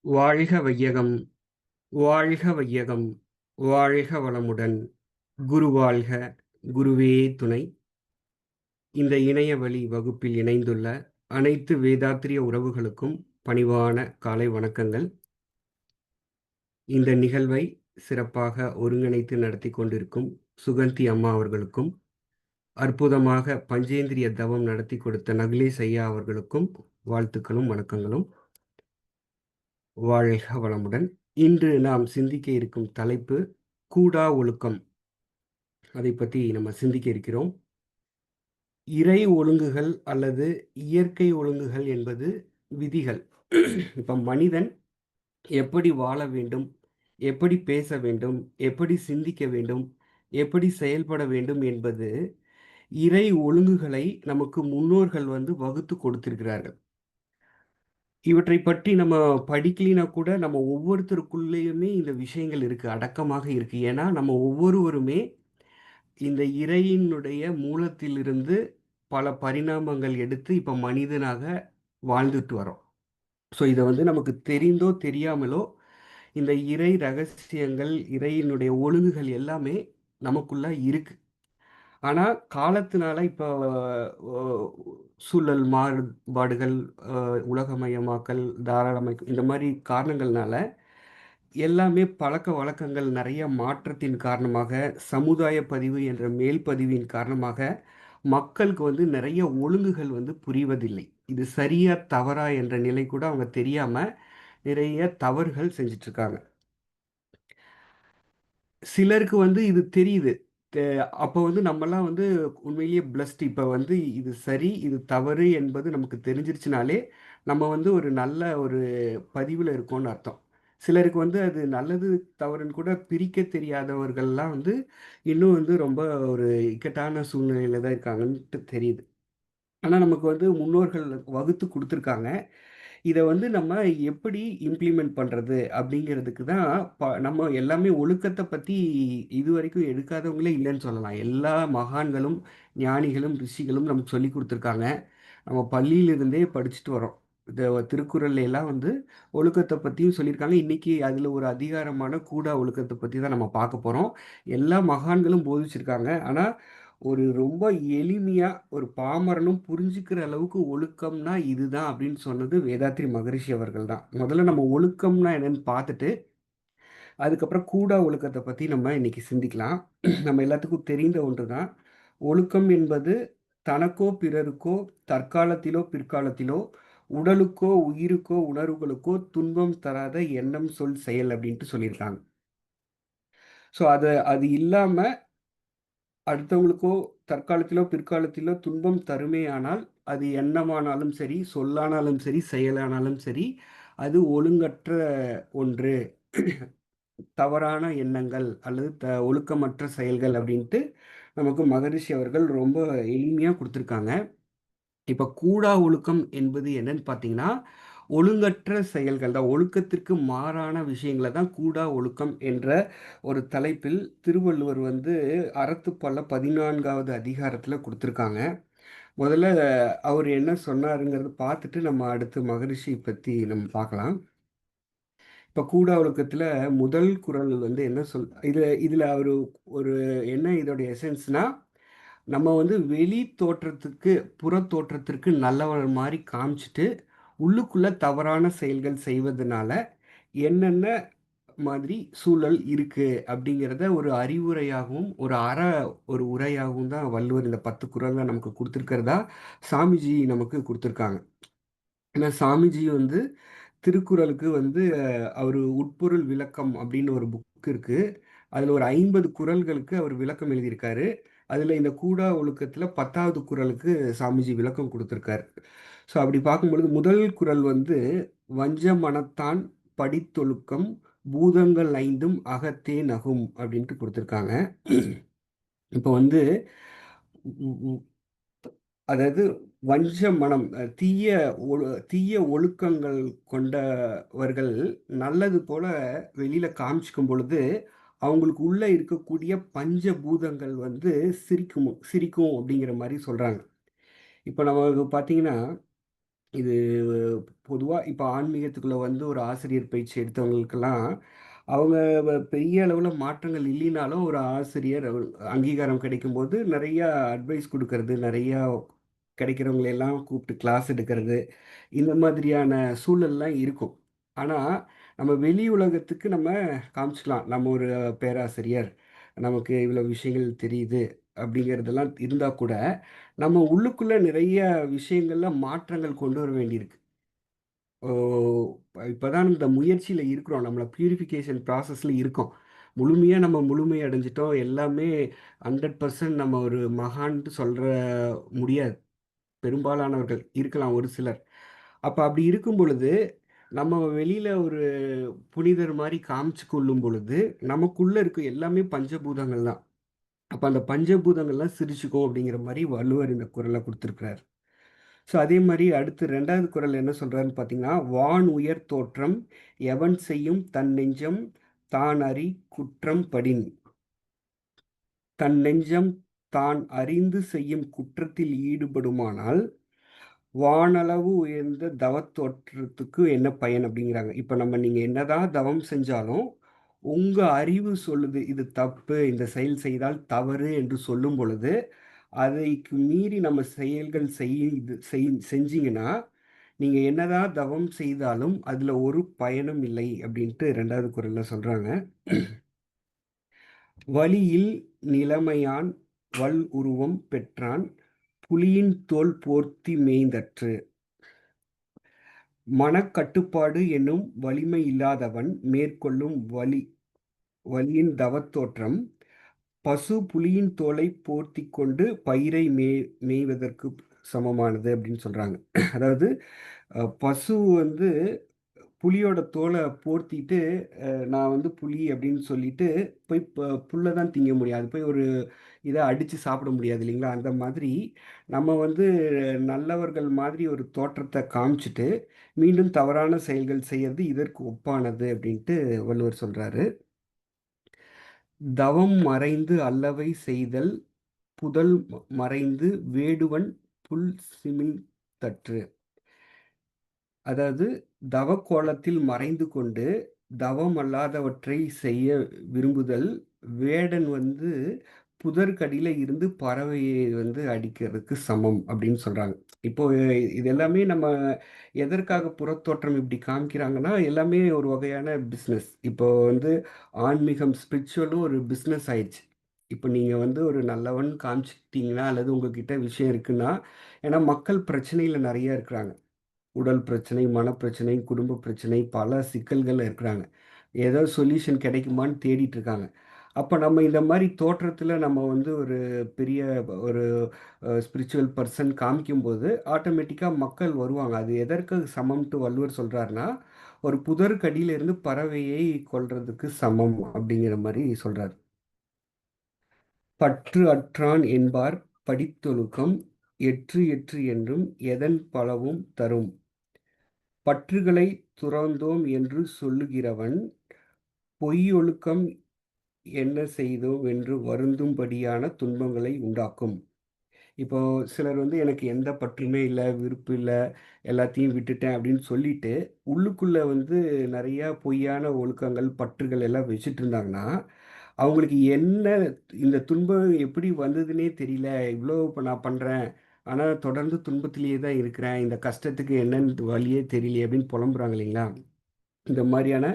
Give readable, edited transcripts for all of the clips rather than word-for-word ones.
வாழ்க வையகம், வாழ்க வையகம், வாழ்க வளமுடன். குரு வாழ்க, குருவே துணை. இந்த இணைய வழி வகுப்பில் இணைந்துள்ள அனைத்து வேதாத்திரிய உறவுகளுக்கும் பணிவான காலை வணக்கங்கள். இந்த நிகழ்வை சிறப்பாக ஒருங்கிணைத்து நடத்தி கொண்டிருக்கும் சுகந்தி அம்மா அவர்களுக்கும், அற்புதமாக பஞ்சேந்திரிய தவம் நடத்தி கொடுத்த நகுலேஷ் ஐயா அவர்களுக்கும் வாழ்த்துக்களும் வணக்கங்களும். வாழ்க வளமுடன். இன்று நாம் சிந்திக்க இருக்கும் தலைப்பு கூடா ஒழுக்கம். அதை பற்றி நம்ம சிந்திக்க இருக்கிறோம். இறை ஒழுங்குகள் அல்லது இயற்கை ஒழுங்குகள் என்பது விதிகள். இப்போ மனிதன் எப்படி வாழ வேண்டும், எப்படி பேச வேண்டும், எப்படி சிந்திக்க வேண்டும், எப்படி செயல்பட வேண்டும் என்பது இறை ஒழுங்குகளை நமக்கு முன்னோர்கள் வகுத்து கொடுத்திருக்கிறார்கள். இவற்றை பற்றி நம்ம படிக்கலினா கூட நம்ம ஒவ்வொருத்தருக்குள்ளேயுமே இந்த விஷயங்கள் இருக்கு, அடக்கமாக இருக்கு. ஏன்னா நம்ம ஒவ்வொருவருமே இந்த இறையினுடைய மூலத்திலிருந்து பல பரிணாமங்கள் எடுத்து இப்போ மனிதனாக வாழ்ந்துட்டு வரோம். ஸோ இதை நமக்கு தெரிந்தோ தெரியாமலோ இந்த இறை ரகசியங்கள், இறையினுடைய ஒழுங்குகள் எல்லாமே நமக்குள்ள இருக்கு. ஆனால் காலத்தினால இப்போ சூழல் மாறுபாடுகள், உலகமயமாக்கல், தாராளமயம், இந்த மாதிரி காரணங்கள்னால எல்லாமே பழக்க வழக்கங்கள் நிறைய மாற்றத்தின் காரணமாக, சமுதாய பதிவு என்ற மேல் பதிவின் காரணமாக மக்களுக்கு நிறைய ஒழுங்குகள் புரிவதில்லை. இது சரியா தவறா என்ற நிலை கூட அவங்க தெரியாம நிறைய தவறுகள் செஞ்சுட்டு இருக்காங்க. சிலருக்கு இது தெரியுது. தெ அப்போ நம்மலாம் உண்மையிலேயே பிளஸ்ட். இப்போ இது சரி, இது தவறு என்பது நமக்கு தெரிஞ்சிருச்சுனாலே, நம்ம ஒரு நல்ல ஒரு பதிவுல இருக்கோம்னு அர்த்தம். சிலருக்கு அது நல்லது, தவறுன்னு கூட பிரிக்க தெரியாதவர்கள்லாம் இன்னும் ரொம்ப ஒரு இக்கட்டான சூழ்நிலையில தான் இருக்காங்கன்ட்டு தெரியுது. ஆனா நமக்கு முன்னோர்கள் வகுத்து குடுத்துருக்காங்க. இத நம்ம எப்படி இம்ப்ளிமெண்ட் பண்றது அப்படிங்கிறதுக்கு தான் நம்ம எல்லாமே ஒழுக்கத்த பத்தி இதுவரைக்கும் எடுக்காதவங்களே இல்லன்னு சொல்லலாம். எல்லா மகான்களும், ஞானிகளும், ரிஷிகளும் நமக்கு சொல்லிக் குடுத்துருக்காங்க. நம்ம பள்ளியிலிருந்தே படிச்சுட்டு வரோம். இந்த திருக்குறள்ல எல்லாம் ஒழுக்கத்த பத்தியும் சொல்லியிருக்காங்க. இன்னைக்கு அதுல ஒரு அதிகாரமான கூடா ஒழுக்கத்த பத்தி தான் நம்ம பார்க்க போறோம். எல்லா மகான்களும் போதிச்சிருக்காங்க. ஆனா ஒரு ரொம்ப எளிமையா ஒரு பாமரனும் புரிஞ்சுக்கிற அளவுக்கு ஒழுக்கம்னா இதுதான் அப்படின்னு சொன்னது வேதாத்ரி மகரிஷி அவர்கள் தான். முதல்ல நம்ம ஒழுக்கம்னா என்னன்னு பார்த்துட்டு, அதுக்கப்புறம் கூடா ஒழுக்கத்தை பத்தி நம்ம இன்னைக்கு சிந்திக்கலாம். நம்ம எல்லாத்துக்கும் தெரிந்த ஒன்றுதான். ஒழுக்கம் என்பது தனக்கோ பிறருக்கோ தற்காலத்திலோ பிற்காலத்திலோ உடலுக்கோ உயிருக்கோ உணர்வுகளுக்கோ துன்பம் தராத எண்ணம் சொல் செயல் அப்படின்ட்டு சொல்லியிருக்காங்க. ஸோ அது இல்லாம அடுத்தவங்களுக்கோ தற்காலத்திலோ பிற்காலத்திலோ துன்பம் தருமேயானால் அது எண்ணமானாலும் சரி, சொல்லானாலும் சரி, செயலானாலும் சரி, அது ஒழுங்கற்ற ஒன்று, தவறான எண்ணங்கள் அல்லது ஒழுக்கமற்ற செயல்கள் அப்படின்ட்டு நமக்கு மகரிஷி அவர்கள் ரொம்ப எளிமையா கொடுத்துருக்காங்க. இப்ப கூடா ஒழுக்கம் என்பது என்னன்னு பார்த்தீங்கன்னா, ஒழுங்கற்ற செயல்கள் தான். ஒழுக்கத்திற்கு மாறான விஷயங்கள தான் கூடா ஒழுக்கம் என்ற ஒரு தலைப்பில் திருவள்ளுவர் அறத்துப்பால்ல 14வது அதிகாரத்துல குடுத்துருக்காங்க. முதல்ல அவர் என்ன சொன்னாருங்கிறத பார்த்துட்டு நம்ம அடுத்து மகரிஷி பத்தி நம்ம பார்க்கலாம். இப்ப கூடா ஒழுக்கத்துல முதல் குறள் என்ன இதுல இதுல அவரு ஒரு என்ன இதோட எசன்ஸ்னா, நம்ம வெளி தோற்றத்துக்கு, புற தோற்றத்திற்கு நல்லவர் மாரி காமிச்சுட்டு, உள்ளுக்குள்ள தவறான செயல்கள் செய்வதனால என்னென்ன மாதிரி சூழல் இருக்கு அப்படிங்கிறத ஒரு அறிவுரையாகவும், ஒரு உரையாகவும் தான் வள்ளுவர் இந்த 10 குறள்ல நமக்கு குடுத்திருக்கிறதா சாமிஜி நமக்கு குடுத்திருக்காங்க. ஏன்னா சாமிஜி திருக்குறளுக்கு அவரு உட்பொருள் விளக்கம் அப்படின்னு ஒரு புக் இருக்கு. அதுல ஒரு 50 குறள்களுக்கு அவர் விளக்கம் எழுதியிருக்காரு. அதுல இந்த கூடா ஒழுக்கத்துல 10வது குறளுக்கு சாமிஜி விளக்கம் குடுத்திருக்காரு. ஸோ அப்படி பார்க்கும்பொழுது முதல் குறள் வஞ்ச மனத்தான் படித்தொழுக்கம் பூதங்கள் ஐந்தும் அகத்தே நகும் அப்படின்ட்டு குடுத்திருக்காங்க. இப்போ அதாவது வஞ்ச மனம், தீய ஒழுக்கங்கள் கொண்டவர்கள் நல்லது போல வெளியில காமிச்சுக்கும் பொழுது, அவங்களுக்கு உள்ள இருக்கக்கூடிய பஞ்ச பூதங்கள் சிரிக்கும் சிரிக்கும் அப்படிங்கிற மாரி சொல்றாங்க. இப்ப நமக்கு பார்த்தீங்கன்னா, இது பொதுவா இப்ப ஆன்மீகத்துக்குள்ள வந்து ஒரு ஆசிரியர் பயிற்சி எடுத்தவங்களுக்கெல்லாம், அவங்க பெரிய அளவுல மாற்றங்கள் இல்லைனாலும், ஒரு ஆசிரியர் அங்கீகாரம் கிடைக்கும்போது நெறைய அட்வைஸ் குடுக்கறது, நெறையா கிடைக்கிறவங்கள எல்லாம் கூப்பிட்டு கிளாஸ் எடுக்கிறது, இந்த மாதிரியான சூழல்லாம் இருக்கும். ஆனா, நம்ம வெளி உலகத்துக்கு நம்ம காமிச்சுக்கலாம். நம்ம ஒரு பேராசிரியர், நமக்கு இவ்வளோ விஷயங்கள் தெரியுது, அப்படிங்கிறதெல்லாம் இருந்தா கூட, நம்ம உள்ளுக்குள்ள நிறைய விஷயங்கள்ல மாற்றங்கள் கொண்டு வர வேண்டியிருக்கு. ஓ! இப்பதான் இந்த முயற்சியில இருக்கிறோம். நம்மள பியூரிஃபிகேஷன் ப்ராசஸ்ல இருக்கோம். முழுமையா நம்ம முழுமை அடைஞ்சுட்டோம். எல்லாமே 100% நம்ம ஒரு மகான்ட்டு சொல்ற முடியாது. பெரும்பாலானவர்கள் இருக்கலாம் ஒரு சிலர். அப்ப அப்படி இருக்கும் பொழுது, நம்ம வெளியில ஒரு புனிதர் மாரி காமிச்சு கொள்ளும் பொழுது, நமக்குள்ள இருக்க எல்லாமே பஞ்சபூதங்கள் தான். அப்ப அந்த பஞ்சபூதங்கள்லாம் சிரிச்சுக்கும் அப்படிங்கிற மாரி வள்ளுவர் இந்த குறள குடுத்திருக்கிறார். ஸோ அதே மாரி அடுத்து 2வது குறள் என்ன சொல்றாருன்னு பார்த்தீங்கன்னா, "வான் உயர் தோற்றம் எவன் செய்யும் தன் நெஞ்சம் தான் அறி குற்றம் படின். தன் நெஞ்சம் தான் அறிந்து செய்யும் குற்றத்தில் ஈடுபடுமானால், வானளவு உயர்ந்த தவத் தோற்றத்துக்கு என்ன பயன்?" அப்படிங்கிறாங்க. இப்ப நீங்க என்னதான் தவம் செஞ்சாலும், உங்க அறிவு சொல்லுது, இது தப்பு, இந்த செயல் செய்தால் தவறு என்று சொல்லும் பொழுது, அதைக்கு மீறி நம்ம செயல்கள் செஞ்சீங்கன்னா, நீங்க என்னதான் தவம் செய்தாலும், அதுல ஒரு பயனும் இல்லை அப்படின்ட்டு 2வது குறள்ல சொல்றாங்க. "வலியில் நிலைமையான் வல்உருவம் பெற்றான் புலியின் தோல் போர்த்தி மேய்ந்தற்று. மனக்கட்டுப்பாடு என்னும் வலிமை இல்லாதவன் மேற்கொள்ளும் வலியின் தவத்தோற்றம் பசு புலியின் தோலைப் போர்த்திக் கொண்டு பயிரை மேய்வதற்குச் சமமானது" அப்படின்னு சொல்றாங்க. அதாவது பசு வந்து புலியோட தோல போர்த்திட்டு, நான் வந்து புலி அப்படின்னு சொல்லிட்டு, போய் புல்ல தான் திங்க முடியும். அது போய் ஒரு இத அடிச்சு சாப்பிட முடியாது இல்லைங்களா? அந்த மாதிரி நம்ம வந்து நல்லவர்கள் மாதிரி ஒரு தோற்றத்த காமிச்சுட்டு, மீண்டும் தவறான செயல்கள் செய்யறது இதற்கு ஒப்பானது அப்படின்ட்டு வள்ளுவர் சொல்றாரு. "தவம் மறைந்து அல்லவை செய்தல் புதல் மறைந்து வேடுவன் புல் சிமிழ் தற்று." அதாவது தவக்கோலத்தில் மறைந்து கொண்டு, தவம் அல்லாதவற்றை செய்ய விரும்புதல், வேடன் வந்து புதர்க்கடியில இருந்து பறவையை வந்து அடிக்கிறதுக்கு சமம் அப்படின்னு சொல்றாங்க. இப்போ இது எல்லாமே நம்ம எதற்காக புறத்தோற்றம் இப்படி காமிக்கிறாங்கன்னா, எல்லாமே ஒரு வகையான பிசினஸ். இப்போ வந்து ஆன்மீகம், ஸ்பிரிச்சுவலும் ஒரு பிசினஸ் ஆயிடுச்சு. இப்ப நீங்க வந்து ஒரு நல்லவன் காமிச்சுக்கிட்டீங்கன்னா, அல்லது உங்ககிட்ட விஷயம் இருக்குன்னா, ஏன்னா மக்கள் பிரச்சனையில நெறைய இருக்கிறாங்க. உடல் பிரச்சனை, மனப்பிரச்சனை, குடும்ப பிரச்சனை, பல சிக்கல்கள்ல இருக்கிறாங்க. ஏதோ சொல்யூஷன் கிடைக்குமான்னு தேடிட்டு இருக்காங்க. அப்ப நம்ம இந்த மாரி தோற்றத்தில நம்ம வந்து ஒரு பெரிய ஒரு ஸ்பிரிச்சுவல் பெர்சன் காமிக்கும்போது, ஆட்டோமேட்டிக்கா மக்கள் வருவாங்க. அது எதற்கு சமம்ன்ட்டு வள்ளுவர் சொல்றாருன்னா, ஒரு புதருக்கு இருந்து பறவையை கொல்றதுக்கு சமம் அப்படிங்கிற மாரி சொல்றாரு. "பற்று அற்றான் என்பார் படித்தொழுக்கம் எற்று எற்று என்றும் எதன் பலவும் தரும். பற்றுகளைத் துறந்தோம் என்று சொல்லுகிறவன் பொய்யொழுக்கம் என்ன செய்தோம் என்று வருந்தும்படியான துன்பங்களை உண்டாக்கும்." இப்போ சிலர் வந்து எனக்கு எந்த பற்றுமே இல்ல, விருப்பம் இல்ல, எல்லாத்தையும் விட்டுட்டேன் அப்படின்னு சொல்லிட்டு, உள்ளுக்குள்ள வந்து நெறையா பொய்யான ஒழுக்கங்கள், பற்றுகள் எல்லாம் வச்சுட்டு இருந்தாங்கன்னா, அவங்களுக்கு என்ன இந்த துன்பம் எப்படி வந்ததுன்னே தெரியல. இவ்ளோ இப்ப நான் பண்றேன். ஆனா தொடர்ந்து துன்பத்திலேயே தான் இருக்கிறேன். இந்த கஷ்டத்துக்கு என்னன்னு வழியே தெரியலையே அப்படின்னு புலம்புறாங்க இல்லைங்களா? இந்த மாரியான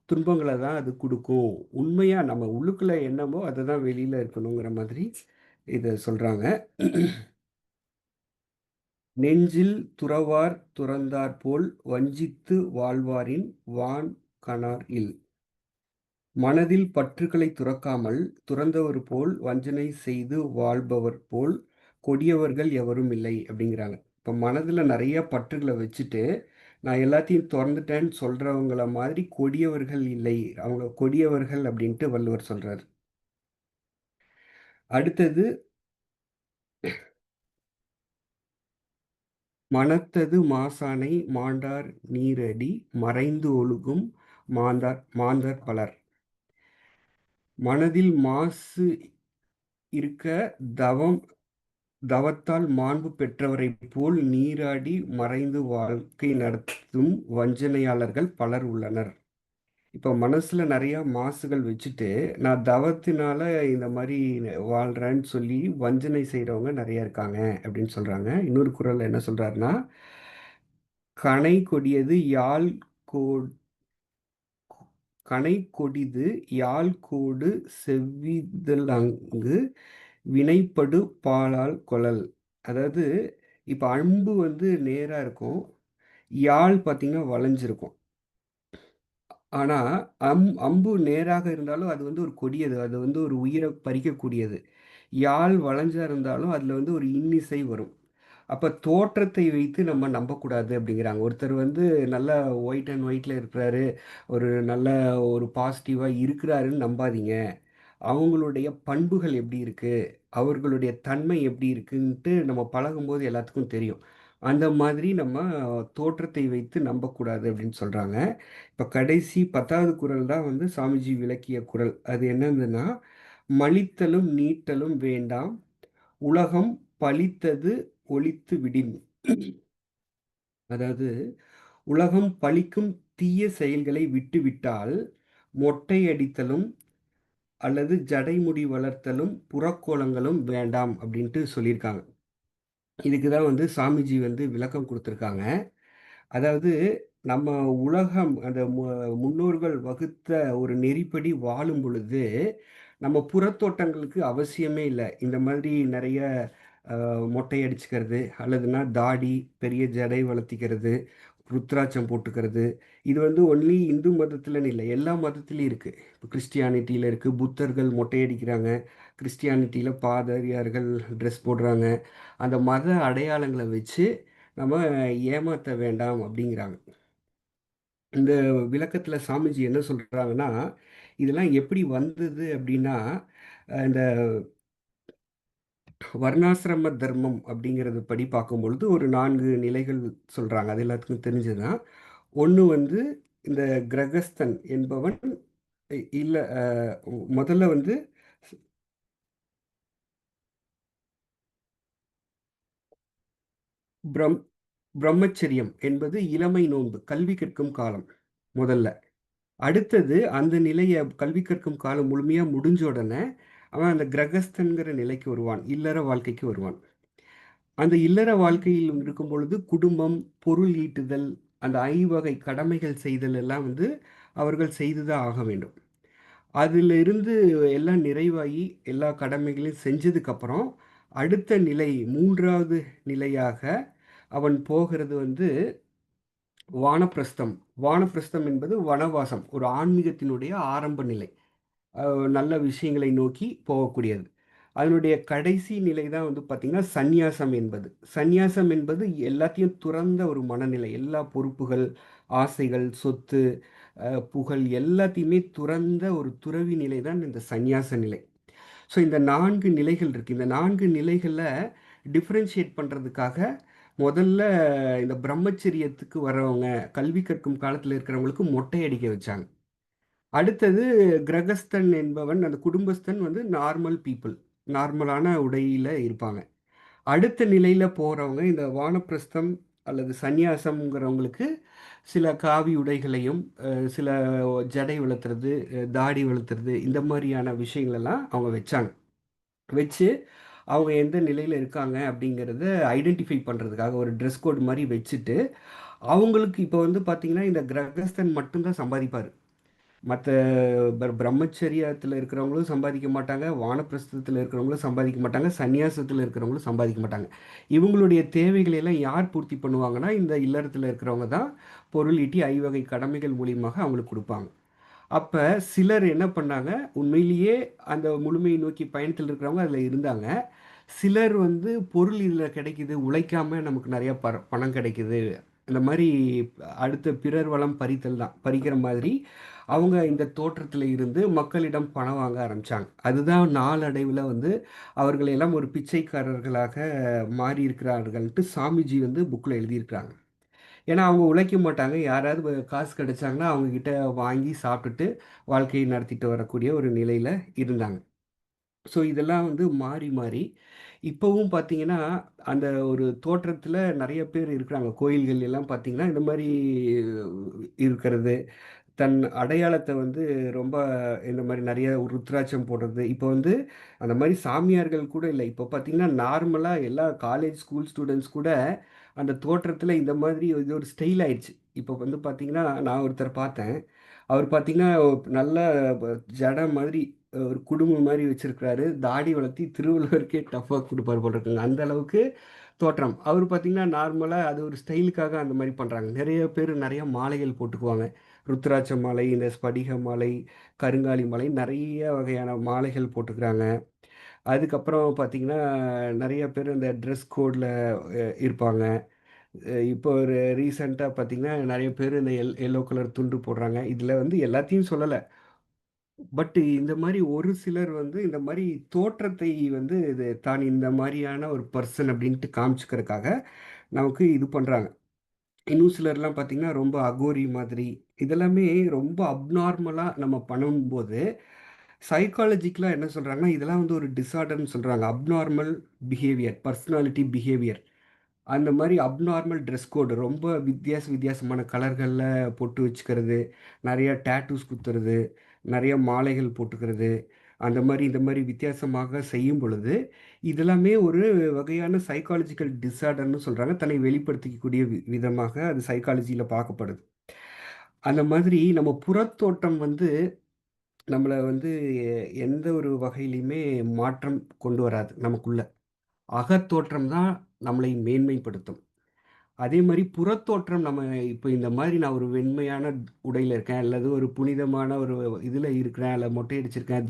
துன்பங்கள தான் அது குடுக்கும். உண்மையா நம்ம உள்ளுக்குள்ள என்னமோ, அதுதான் வெளியில இருக்கணுங்கிற மாதிரி இத சொல்றாங்க. "நெஞ்சில் துறவார் துறந்தார்போல் வஞ்சித்து வாழ்வாரின் வான் கணார் இல்." மனதில் பற்றுக்களைத் துறக்காமல் துறந்தவர் போல் வஞ்சனை செய்து வாழ்பவர் போல் கொடியவர்கள் எவரும் இல்லை அப்படிங்கிறாங்க. இப்ப மனதுல நெறைய பற்றுகள வச்சுட்டு, நான் எல்லாத்தையும் தொறந்துட்டேன்னு சொல்றவங்கள மாதிரி கொடியவர்கள் இல்லை. அவங்க கொடியவர்கள் அப்படின்ட்டு வள்ளுவர் சொல்றாரு. அடுத்தது, "மனத்தது மாசானை மாண்டார் நீரடி மறைந்து ஒழுகும் மாந்தர் பலர்." மனதில் மாசு இருக்க தவம் தவத்தால் மாண்பு பெற்றவரைப் போல் நீராடி மறைந்து வாழ்க்கை நடத்தும் வஞ்சனையாளர்கள் பலர் உள்ளனர். இப்போ மனசுல நிறைய மாசுகள் வச்சுட்டு நான் தவத்தினால இந்த மாதிரி வாழ்றேன்னு சொல்லி வஞ்சனை செய்றவங்க நிறைய இருக்காங்க அப்படின்னு சொல்றாங்க. இன்னொரு குறள் என்ன சொல்றாருன்னா, கனை கொடியது யாழ் கோ கனை கொடிது யாழ் கோடு செவ்விதழ் வினைப்படு பாலால் கொளல். அதாவது இப்போ அம்பு வந்து நேரா இருக்கும், யாழ் பார்த்தீங்கன்னா வளைஞ்சிருக்கும். ஆனா அம்பு நேராக இருந்தாலும் அது வந்து ஒரு கொடியது. அது வந்து ஒரு உயிரை பறிக்கக்கூடியது. யாழ் வளைஞ்சா இருந்தாலும் அதுல வந்து ஒரு இன்னிசை வரும். அப்ப தோற்றத்தை வைத்து நம்ம நம்பக்கூடாது அப்படிங்கிறாங்க. ஒருத்தர் வந்து நல்ல ஒயிட் அண்ட் ஒயிட்ல இருக்கிறாரு, ஒரு நல்ல ஒரு பாசிட்டிவா இருக்கிறாருன்னு நம்பாதீங்க. அவங்களுடைய பண்புகள் எப்படி இருக்கு, அவர்களுடைய தன்மை எப்படி இருக்குன்ட்டு நம்ம பழகும்போது எல்லாத்துக்கும் தெரியும். அந்த மாதிரி நம்ம தோற்றத்தை வைத்து நம்பக்கூடாது அப்படின்னு சொல்றாங்க. இப்ப கடைசி 10வது குறள் தான் வந்து சாமிஜி விளக்கிய குறள். அது என்னதுன்னா, "மலித்தலும் நீட்டலும் வேண்டாம், உலகம் பலித்தது ஒழித்து விடின்." அதாவது உலகம் பழிக்கும் தீய செயல்களை விட்டுவிட்டால், மொட்டை அடித்தலும் அல்லது ஜடைமுடி வளர்த்தலும், புறக்கோலங்களும் வேண்டாம் அப்படின்ட்டு சொல்லியிருக்காங்க. இதுக்கு தான் வந்து சாமிஜி வந்து விளக்கம் குடுத்துருக்காங்க. அதாவது நம்ம உலகம் அந்த முன்னோர்கள் வகுத்த ஒரு நெறிப்படி வாழும் பொழுது, நம்ம புறத்தோற்றங்களுக்கு அவசியமே இல்ல. இந்த மாதிரி நெறைய மொட்டை அடிச்சுக்கிறது, அல்லதுன்னா தாடி, பெரிய ஜடை வளர்த்திக்கிறது, ருத்ராட்சம் போட்டுக்கிறது. இது வந்து ஒன்லி இந்து மதத்துலன்னு இல்ல. எல்லா மதத்திலயும் இருக்கு. இப்ப கிறிஸ்டியானிட்டில இருக்கு. புத்தர்கள் மொட்டை அடிக்கிறாங்க. கிறிஸ்டியானிட்டில பாதிரியார்கள் ட்ரெஸ் போடுறாங்க. அந்த மத அடையாளங்கள வச்சு நம்ம ஏமாத்த வேண்டாம் அப்படிங்கிறாங்க. இந்த விளக்கத்துல சாமிஜி என்ன சொல்றாங்கன்னா, இதெல்லாம் எப்படி வந்தது அப்படின்னா, இந்த வர்ணாசிரம தர்மம் அப்படிங்கிறது படி பார்க்கும்பொழுது ஒரு 4 நிலைகள் சொல்றாங்க. அது எல்லாத்துக்கும் தெரிஞ்சது தான். ஒண்ணு வந்து இந்த கிரகஸ்தன் என்பவன் இல்ல முதல்ல வந்து பிரம் பிரம்மச்சரியம் என்பது இளமை நோன்பு, கல்வி கற்கும் காலம் முதல்ல. அடுத்தது அந்த நிலைய கல்வி கற்கும் காலம் முழுமையா முடிஞ்ச உடனே, அவன் அந்த கிரகஸ்தன்கிற நிலைக்கு வருவான். இல்லற வாழ்க்கைக்கு வருவான். அந்த இல்லற வாழ்க்கையில் இருக்கும் பொழுது குடும்பம், பொருள் ஈட்டுதல், அந்த ஐவகை கடமைகள் செய்தல் எல்லாம் வந்து அவர்கள் செய்து தான் ஆக வேண்டும். அதிலிருந்து எல்லாம் நிறைவாகி எல்லா கடமைகளையும் செஞ்சதுக்கப்புறம், அடுத்த நிலை 3வது நிலையாக அவன் போகிறது வந்து வானப்பிரஸ்தம். வானப்பிரஸ்தம் என்பது வனவாசம். ஒரு ஆன்மீகத்தினுடைய ஆரம்ப நிலை. அ நல்ல விஷயங்களை நோக்கி போகக்கூடியது. அதனுடைய கடைசி நிலை தான் வந்து பார்த்தீங்கன்னா, சந்நியாசம் என்பது. சந்நியாசம் என்பது எல்லாத்தையும் துறந்த ஒரு மனநிலை. எல்லா பொறுப்புகள், ஆசைகள், சொத்து, புகழ் எல்லாத்தையுமே துறந்த ஒரு துறவி நிலை தான் இந்த சந்நியாச நிலை. ஸோ இந்த 4 நிலைகள் இருக்கு. இந்த 4 நிலைகள டிஃபரன்ஷியேட் பண்றதுக்காக, முதல்ல இந்த பிரம்மச்சரியத்துக்கு வர்றவங்க, கல்வி கற்கும் காலத்துல இருக்கிறவங்களுக்கு மொட்டை அடிக்க வச்சாங்க. அடுத்தது கிரகஸ்தன் என்பவன், அந்த குடும்பஸ்தன் வந்து நார்மல் பீப்பிள். நார்மலான உடையில இருப்பாங்க. அடுத்த நிலையில போறவங்க இந்த வானப்பிரஸ்தம் அல்லது சந்நியாசம்ங்கிறவங்களுக்கு சில காவி உடைகளையும், சில ஜடை வளர்த்துறது, தாடி வளர்த்துறது இந்த மாரியான விஷயங்களெல்லாம் அவங்க வச்சாங்க. வச்சு அவங்க எந்த நிலையில இருக்காங்க அப்படிங்கிறத ஐடென்டிஃபை பண்றதுக்காக ஒரு ட்ரெஸ் கோட் மாரி வச்சுட்டு, அவங்களுக்கு இப்போ வந்து பார்த்தீங்கன்னா, இந்த கிரகஸ்தன் மட்டும் தான் சம்பாதிப்பாரு. மத்த பிரம்மச்சரியத்துல இருக்கிறவங்களும் சம்பாதிக்க மாட்டாங்க. வானப்பிரஸ்தத்துல இருக்கிறவங்களும் சம்பாதிக்க மாட்டாங்க. சந்நியாசத்துல இருக்கிறவங்களும் சம்பாதிக்க மாட்டாங்க. இவங்களுடைய தேவைகளை எல்லாம் யார் பூர்த்தி பண்ணுவாங்கன்னா, இந்த இல்லறத்துல இருக்கிறவங்க தான் பொருள் ஈட்டி ஐவகை கடமைகள் மூலியமாக அவங்களுக்கு குடுப்பாங்க. அப்ப சிலர் என்ன பண்ணாங்க, உண்மையிலேயே அந்த முழுமையை நோக்கி பயணத்தில் இருக்கிறவங்க அதுல இருந்தாங்க. சிலர் வந்து பொருள் இதுல கிடைக்குது, உழைக்காம நமக்கு நெறைய பணம் கிடைக்குது. இந்த மாரி அடுத்த பிறர் வளம் பறித்தல் தான். பறிக்கிற மாதிரி அவங்க இந்த தோற்றத்துல இருந்து மக்களிடம் பணம் வாங்க ஆரம்பிச்சாங்க. அதுதான் நாளடைவுல வந்து அவர்களை எல்லாம் ஒரு பிச்சைக்காரர்களாக மாறியிருக்கிறார்கள்ன்ட்டு சாமிஜி வந்து புக்ல எழுதியிருக்கிறாங்க. ஏன்னா அவங்க உழைக்க மாட்டாங்க. யாராவது காசு கிடைச்சாங்கன்னா, அவங்க கிட்ட வாங்கி சாப்பிட்டுட்டு வாழ்க்கையை நடத்திட்டு வரக்கூடிய ஒரு நிலையில இருந்தாங்க. ஸோ இதெல்லாம் வந்து மாறி மாறி இப்போவும் பார்த்தீங்கன்னா, அந்த ஒரு தோற்றத்தில நெறைய பேர் இருக்கிறாங்க. கோயில்கள் எல்லாம் பார்த்தீங்கன்னா, இந்த மாரி இருக்கிறது. தன் அடையாளத்த வந்து ரொம்ப இந்த மாரி நெறைய ருத்ராட்சம் போடுறது. இப்போ வந்து அந்த மாரி சாமியார்கள் கூட இல்ல. இப்போ பார்த்தீங்கன்னா, நார்மலா எல்லா காலேஜ், ஸ்கூல் ஸ்டூடண்ட்ஸ் கூட அந்த தோற்றத்தில இந்த மாதிரி இது ஒரு ஸ்டைல் ஆயிடுச்சு. இப்போ வந்து பார்த்தீங்கன்னா, நான் ஒருத்தர் பார்த்தேன். அவர் பார்த்தீங்கன்னா, நல்ல ப ஜட மாதிரி ஒரு குடுமி மாரி வச்சிருக்கிறாரு. தாடி வளர்த்தி திருவள்ளுவருக்கே டஃப்பா குடுப்பார் போல இருக்குங்க. அந்த அளவுக்கு தோற்றம். அவரு பார்த்தீங்கன்னா, நார்மலா அது ஒரு ஸ்டைலுக்காக அந்த மாரி பண்றாங்க. நெறைய பேரு நெறைய மாலைகள் போட்டுக்குவாங்க. ருத்ராட்ச மாலை, இந்த ஸ்படிக மாலை, கருங்காலி மாலை நெறைய வகையான மாலைகள் போட்டுக்கிறாங்க. அதுக்கப்புறம் பார்த்தீங்கன்னா, நெறைய பேரு இந்த ட்ரெஸ் கோட்ல இருப்பாங்க. இப்போ ஒரு ரீசென்ட்டா பார்த்தீங்கன்னா, நெறைய பேரு இந்த எல்லோ கலர் துண்டு போடுறாங்க. இதுல வந்து எல்லாத்தையும் சொல்லல. பட் இந்த மாரி ஒரு சிலர் வந்து இந்த மாரி தோற்றத்தை வந்து இது தான் இந்த மாரியான ஒரு பெர்சன் அப்டின்ட்டு காமிச்சுக்கிறதுக்காக நமக்கு இது பண்றாங்க. இன்னும் சிலர்லாம் பார்த்தீங்கன்னா, ரொம்ப அகோரி மாதிரி இதெல்லாமே ரொம்ப அப்நார்மலா நம்ம பண்ணும்போது, சைக்காலஜிக்கலா என்ன சொல்றாங்கன்னா, இதெல்லாம் வந்து ஒரு டிஸார்டர்ன்னு சொல்றாங்க. Abnormal behaviour, personality behaviour. அந்த மாரி அப்நார்மல் ட்ரெஸ் கோடு ரொம்ப வித்தியாசமான கலர்கள்ல பொட்டு வச்சுக்கிறது, நெறைய டாட்டூஸ் குத்துறது, நெறைய மாலைகள் போட்டுக்கிறது, அந்த மாரி இந்த மாரி வித்தியாசமாக செய்யும் பொழுது, இதெல்லாமே ஒரு வகையான சைக்காலஜிக்கல் டிஸார்டர்ன்னு சொல்றாங்க. தன்னை வெளிப்படுத்திக்கக்கூடிய விதமாக அது சைக்காலஜில பார்க்கப்படுது. அந்த மாதிரி நம்ம புறத்தோற்றம் வந்து நம்மள வந்து எந்த ஒரு வகையிலயுமே மாற்றம் கொண்டு வராது நமக்குள்ள. அகத்தோற்றம் தான் நம்மளை மேன்மைப்படுத்தும். அதே மாரி புறத்தோற்றம் நம்ம இப்ப இந்த மாரி நான் ஒரு வெண்மையான உடையில இருக்கேன், அல்லது ஒரு புனிதமான ஒரு இதுல இருக்கிறேன், அல்ல மொட்டை அடிச்சிருக்கேன்,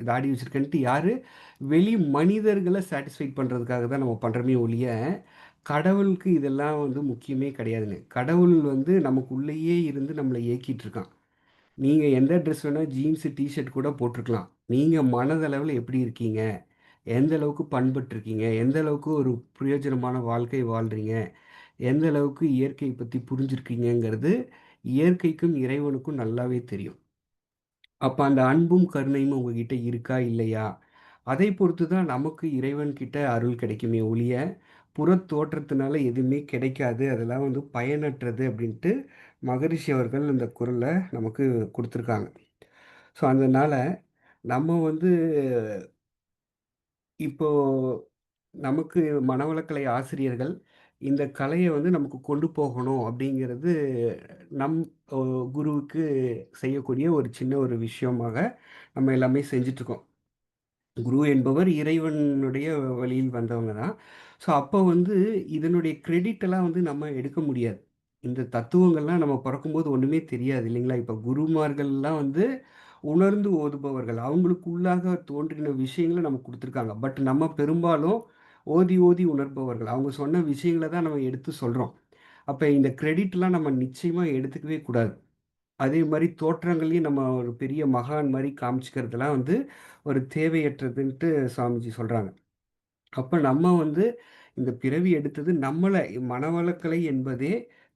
தாடி வச்சிருக்கேன்ட்டு யாரு வெளி மனிதர்கள சாட்டிஸ்ஃபை பண்றதுக்காக தான் நம்ம பண்றோமே ஒழிய, கடவுளுக்கு இதெல்லாம் வந்து முக்கியமே கிடையாதுங்க. கடவுள் வந்து நமக்குள்ளேயே இருந்து நம்மள இயக்கிட்டு இருக்கான். நீங்க எந்த ட்ரெஸ் வேணா ஜீன்ஸ், டீ ஷர்ட் கூட போட்டுருக்கலாம். நீங்க மனதளவுல எப்படி இருக்கீங்க? எந்த அளவுக்கு பண்பட்டுருக்கீங்க? எந்த அளவுக்கு ஒரு பிரயோஜனமான வாழ்க்கை வாழ்றீங்க? எந்த அளவுக்கு இயற்கை பத்தி புரிஞ்சிருக்கீங்கங்கிறது, இயற்கைக்கும், இறைவனுக்கும் நல்லாவே தெரியும். அப்ப அந்த அன்பும், கருணையும் உங்ககிட்ட இருக்கா? இல்லையா? அதை பொறுத்து தான் நமக்கு இறைவன் கிட்ட அருள் கிடைக்குமே ஒழிய, புறத் தோற்றத்தினால எதுவுமே கிடைக்காது. அதெல்லாம் வந்து பயனற்றது அப்படின்ட்டு மகரிஷி அவர்கள் இந்த குறள நமக்கு குடுத்துருக்காங்க. ஸோ, அதனால நம்ம வந்து இப்போ நமக்கு மனவளக்கலை ஆசிரியர்கள் இந்த கலைய வந்து நமக்கு கொண்டு போகணும் அப்படிங்கிறது நம் அ குருவுக்கு செய்யக்கூடிய ஒரு சின்ன ஒரு விஷயமாக நம்ம எல்லாமே செஞ்சுட்டுருக்கோம். குரு என்பவர் இறைவனுடைய வழியில் வந்தவங்க தான். ஸோ, அப்போ வந்து இதனுடைய கிரெடிட் எல்லாம் வந்து நம்ம எடுக்க முடியாது. இந்த தத்துவங்கள்லாம் நம்ம பொறக்கும்போது ஒண்ணுமே தெரியாது இல்லைங்களா? இப்ப குருமார்கள்லாம் வந்து உணர்ந்து ஓதுபவர்கள். அவங்களுக்குள்ளாக தோன்றின விஷயங்கள நமக்கு குடுத்துருக்காங்க. பட் நம்ம பெரும்பாலும் ஓதி ஓதி உணர்பவர்கள். அவங்க சொன்ன விஷயங்கள தான் நம்ம எடுத்து சொல்றோம். அப்ப இந்த கிரெடிட்லாம் நம்ம நிச்சயமா எடுத்துக்கவே கூடாது. அதே மாரி தோற்றங்களையும் நம்ம ஒரு பெரிய மகான் மாரி காமிச்சுக்கிறதெல்லாம் வந்து ஒரு தேவையற்றதுன்ட்டு சாமிஜி சொல்றாங்க. அப்ப நம்ம வந்து இந்த பிறவி எடுத்தது நம்மள மனவளக்கலை என்பதே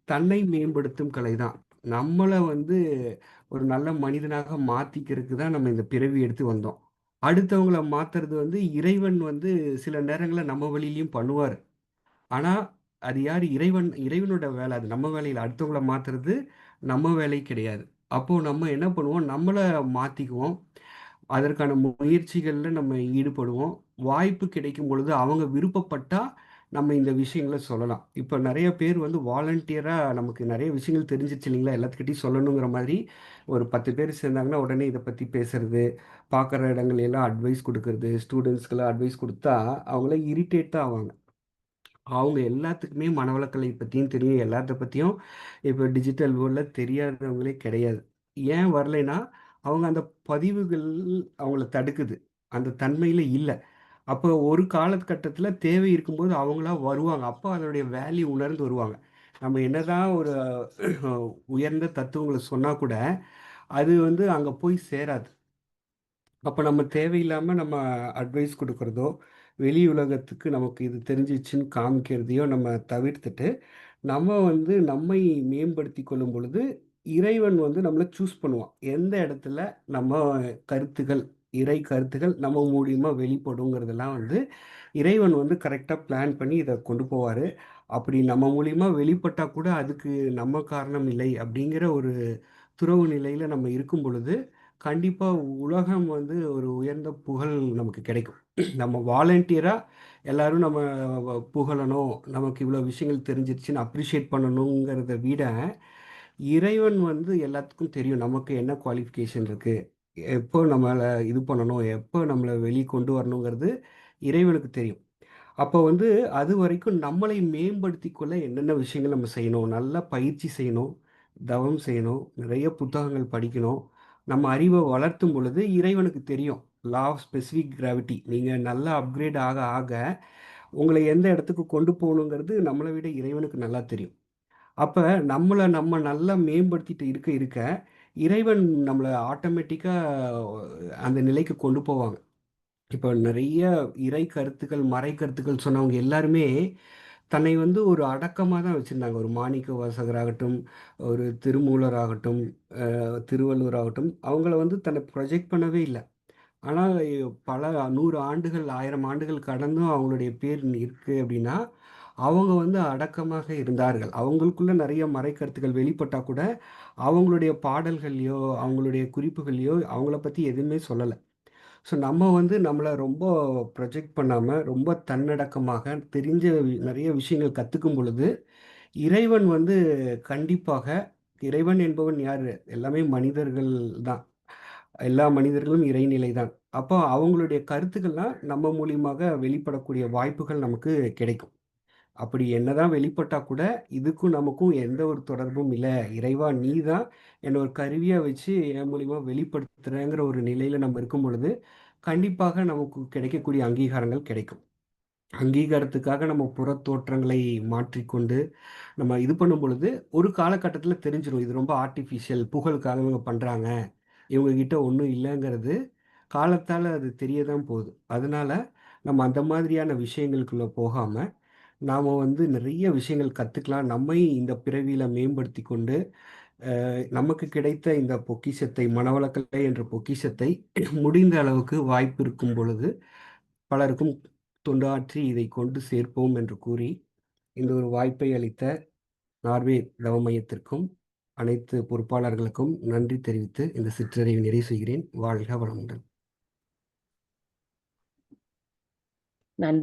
தன்னை மேம்படுத்தும் கலை தான். நம்மள வந்து ஒரு நல்ல மனிதனாக மாத்திக்கிறதுக்கு தான் நம்ம இந்த பிறவி எடுத்து வந்தோம். அடுத்தவங்கள மாத்துறது வந்து இறைவன் வந்து சில நேரங்கள்ல நம்ம வழியிலயும் பண்ணுவாரு. ஆனா, அது யாரு இறைவனோட வேலை. அது நம்ம வேலை இல்ல. அடுத்தவங்கள மாத்துறது நம்ம வேலை கிடையாது. அப்போ நம்ம என்ன பண்ணுவோம், நம்மள மாத்திக்குவோம். அதற்கான முயற்சிகள்ல நம்ம ஈடுபடுவோம். வாய்ப்பு கிடைக்கும் பொழுது அவங்க விருப்பப்பட்டா, நம்ம இந்த விஷயங்கள சொல்லலாம். இப்ப நெறைய பேர் வந்து வாலண்டியரா நமக்கு நெறைய விஷயங்கள் தெரிஞ்சிருச்சு இல்லைங்களா? எல்லாத்துக்கிட்டயும் சொல்லணுங்கிற மாதிரி ஒரு 10 பேர் சேர்ந்தாங்கன்னா, உடனே இத பத்தி பேசுறது, பார்க்குற இடங்கள் எல்லாம் அட்வைஸ் குடுக்குறது, ஸ்டூடண்ட்ஸ்க்குலாம் அட்வைஸ் குடுத்தா, அவங்கலாம் இரிட்டேட் தான் ஆவாங்க. அவங்க எல்லாத்துக்குமே மனவளக்கலை பத்தியும் தெரியும். எல்லாத்த பத்தியும் இப்ப டிஜிட்டல் வேர்ல்ட்ல தெரியாதவங்களே கிடையாது. ஏன் வரலைன்னா, அவங்க அந்த பதிவுகள் அவங்கள தடுக்குது. அந்த தன்மையில இல்ல. அப்போ ஒரு காலகட்டத்தில தேவை இருக்கும்போது அவங்களா வருவாங்க. அப்போ அதனுடைய வேல்யூ உணர்ந்து வருவாங்க. நம்ம என்னதான் ஒரு உயர்ந்த தத்துவங்கள சொன்னா கூட, அது வந்து அங்க போய் சேராது. அப்ப நம்ம தேவையில்லாம நம்ம அட்வைஸ் குடுக்குறதோ, வெளி உலகத்துக்கு நமக்கு இது தெரிஞ்சிருச்சுன்னு காமிக்கிறதையோ நம்ம தவிர்த்துட்டு, நம்ம வந்து நம்மை மேம்படுத்திக் கொள்ளும் பொழுது, இறைவன் வந்து நம்மள சூஸ் பண்ணுவான். எந்த இடத்துல நம்ம கருத்துக்கள் இறை கருத்துக்கள் நம்ம மூலியமா வெளிப்படுங்கிறதெல்லாம் வந்து இறைவன் வந்து கரெக்டாக பிளான் பண்ணி இதை கொண்டு போவார். அப்படி நம்ம மூலியமா வெளிப்பட்டா கூட அதுக்கு நம்ம காரணம் இல்லை அப்படிங்கிற ஒரு துறவு நிலையில நம்ம இருக்கும் பொழுது, கண்டிப்பா உலகம் வந்து ஒரு உயர்ந்த புகழ் நமக்கு கிடைக்கும். நம்ம வாலண்டியரா எல்லாரும் நம்ம புகழணும், நமக்கு இவ்வளோ விஷயங்கள் தெரிஞ்சிருச்சுன்னு அப்ரிஷியேட் பண்ணணுங்கிறத விட, இறைவன் வந்து எல்லாத்துக்கும் தெரியும். நமக்கு என்ன குவாலிஃபிகேஷன் இருக்கு, எப்போ நம்மள இது பண்ணணும், எப்போ நம்மள வெளிய கொண்டு வரணுங்கிறது இறைவனுக்கு தெரியும். அப்போ வந்து அதுவரைக்கும் நம்மளை மேம்படுத்திக் கொள்ள என்னென்ன விஷயங்கள் நம்ம செய்யணும்? நல்லா பயிற்சி செய்யணும், தவம் செய்யணும், நிறைய புத்தகங்கள் படிக்கணும். நம்ம அறிவ வளர்த்தும் பொழுது இறைவனுக்கு தெரியும். Law of specific gravity. நீங்க நல்லா அப்கிரேட் ஆக ஆக, உங்கள எந்த இடத்துக்கு கொண்டு போகணுங்கிறது நம்மள விட இறைவனுக்கு நல்லா தெரியும். அப்ப நம்ம நல்லா மேம்படுத்திட்டு இருக்க இருக்க, இறைவன் நம்மள ஆட்டோமேட்டிக்கா அந்த நிலைக்கு கொண்டு போவாங்க. இப்ப நெறைய இறை கருத்துக்கள், மறை கருத்துக்கள் சொன்னவங்க எல்லாருமே, தன்னை வந்து ஒரு அடக்கமா தான் வச்சிருந்தாங்க. ஒரு மாணிக்க வாசகராகட்டும், ஒரு திருமூலராகட்டும், திருவள்ளுவராகட்டும், அவங்கள வந்து தன்னை ப்ரொஜெக்ட் பண்ணவே இல்ல. ஆனா பல 100 ஆண்டுகள், 1000 ஆண்டுகள் கடந்தும் அவங்களுடைய பேர் இருக்கு அப்படின்னா, அவங்க வந்து அடக்கமாக இருந்தார்கள். அவங்களுக்குள்ள நெறைய மறைக்கருத்துக்கள் வெளிப்பட்டா கூட, அவங்களுடைய பாடல்கள்லயோ, அவங்களுடைய குறிப்புகள்லயோ அவங்கள பத்தி எதுவுமே சொல்லல. ஸோ நம்ம வந்து நம்மள ரொம்ப ப்ரொஜெக்ட் பண்ணாம, ரொம்ப தன்னடக்கமாக தெரிஞ்ச நெறைய விஷயங்கள் கத்துக்கும் பொழுது, இறைவன் வந்து கண்டிப்பாக இறைவன் என்பவன் யாரு? எல்லாமே மனிதர்கள் தான். எல்லா மனிதர்களும் இறைநிலை தான். அப்போ அவங்களுடைய கருத்துக்கள்லாம் நம்ம மூலியமாக வெளிப்படக்கூடிய வாய்ப்புகள் நமக்கு கிடைக்கும். அப்படி என்னதான் வெளிப்பட்டா கூட, இதுக்கும் நமக்கும் எந்த ஒரு தொடர்பும் இல்ல. இறைவா நீ தான் என்ன ஒரு கருவியா வச்சு என் மூலியமா வெளிப்படுத்துறங்கிற ஒரு நிலையில நம்ம இருக்கும் பொழுது, கண்டிப்பாக நமக்கு கிடைக்கக்கூடிய அங்கீகாரங்கள் கிடைக்கும். அங்கீகாரத்துக்காக நம்ம புறத் தோற்றங்களை மாற்றிக்கொண்டு, நம்ம இது பண்ணும் பொழுது, ஒரு காலகட்டத்தில தெரிஞ்சிரும். இது ரொம்ப ஆர்ட்டிஃபிஷியல் புகழுக்காக இவங்க பண்றாங்க. இவங்க கிட்ட ஒண்ணும் இல்லங்கிறது, காலத்தால அது தெரிய தான் போகுது. அதனால, நம்ம அந்த மாதிரியான விஷயங்களுக்குள்ள போகாம, நாம வந்து நிறைய விஷயங்கள் கத்துக்கலாம். நம்மை இந்த பிறவியில மேம்படுத்திக் கொண்டு, நமக்கு கிடைத்த இந்த பொக்கிஷத்தை, மனவளக்கலை என்ற பொக்கிஷத்தை முடிந்த அளவுக்கு வாய்ப்பு இருக்கும் பொழுது, பலருக்கும் தொண்டாற்றி இதை கொண்டு சேர்ப்போம் என்று கூறி, இந்த ஒரு வாய்ப்பை அளித்த நார்வே தவ மையத்திற்கும், அனைத்து பொறுப்பாளர்களுக்கும் நன்றி தெரிவித்து இந்த சிற்றறிவை நிறைவு செய்கிறேன். வாழ்க வளமுடன்.